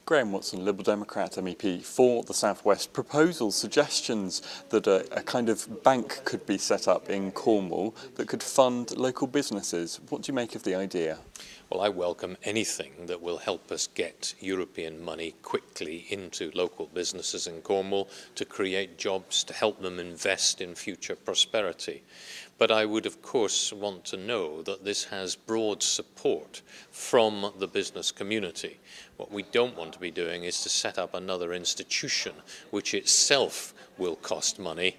Graham Watson, Liberal Democrat MEP for the South West. Proposals, suggestions that a kind of bank could be set up in Cornwall that could fund local businesses. What do you make of the idea? Well, I welcome anything that will help us get European money quickly into local businesses in Cornwall to create jobs, to help them invest in future prosperity. But I would, of course, want to know that this has broad support from the business community. What we don't want to be doing is to set up another institution which itself will cost money.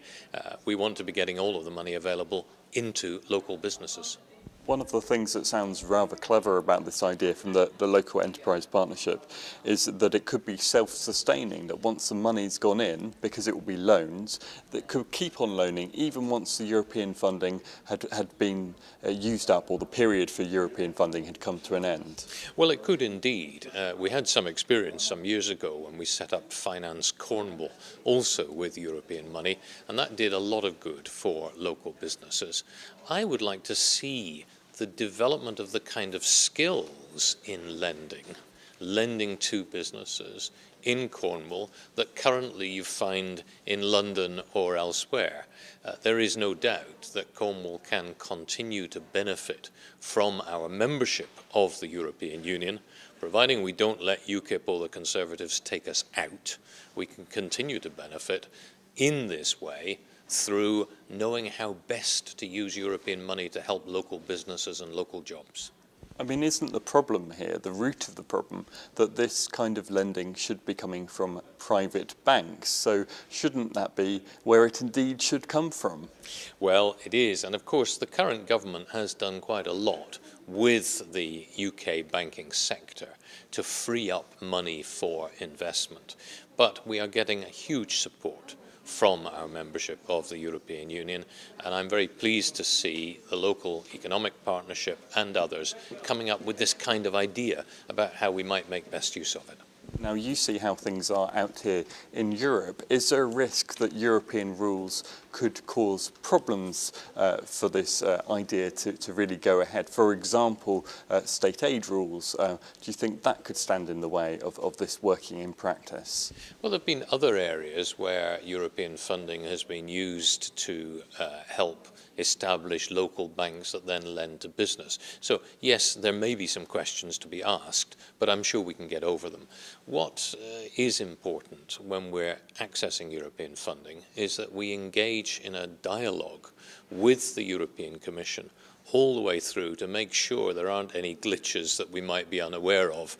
We want to be getting all of the money available into local businesses. One of the things that sounds rather clever about this idea from the local enterprise partnership is that it could be self-sustaining, that once the money's gone in, because it will be loans, that could keep on loaning even once the European funding had been used up, or the period for European funding had come to an end. Well, it could indeed. We had some experience some years ago when we set up Finance Cornwall, also with European money, and that did a lot of good for local businesses. I would like to see the development of the kind of skills in lending to businesses in Cornwall that currently you find in London or elsewhere. There is no doubt that Cornwall can continue to benefit from our membership of the European Union, providing we don't let UKIP or the Conservatives take us out. We can continue to benefit in this way through knowing how best to use European money to help local businesses and local jobs. I mean, isn't the problem here, the root of the problem, that this kind of lending should be coming from private banks? So shouldn't that be where it indeed should come from? Well, it is, and of course the current government has done quite a lot with the UK banking sector to free up money for investment. But we are getting a huge support from our membership of the European Union, and I'm very pleased to see the local economic partnership and others coming up with this kind of idea about how we might make best use of it. Now, you see how things are out here in Europe. Is there a risk that European rules could cause problems for this idea to really go ahead? For example, state aid rules. Do you think that could stand in the way of this working in practice? Well, there have been other areas where European funding has been used to help establish local banks that then lend to business. So yes, there may be some questions to be asked, but I'm sure we can get over them. What is important when we're accessing European funding is that we engage in a dialogue with the European Commission all the way through to make sure there aren't any glitches that we might be unaware of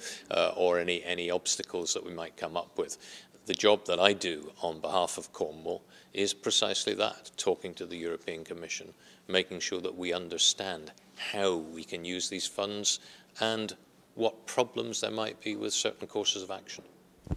or any obstacles that we might come up with. The job that I do on behalf of Cornwall is precisely that, talking to the European Commission, making sure that we understand how we can use these funds and what problems there might be with certain courses of action.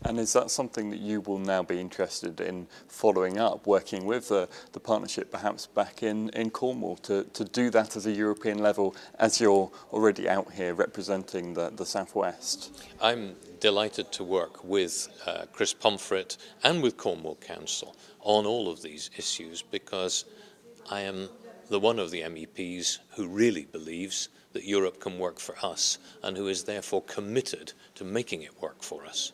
And is that something that you will now be interested in following up, working with the partnership perhaps back in Cornwall to do that at a European level as you're already out here representing the South West? I'm delighted to work with Chris Pomfret and with Cornwall Council on all of these issues because I am the one of the MEPs who really believes that Europe can work for us and who is therefore committed to making it work for us.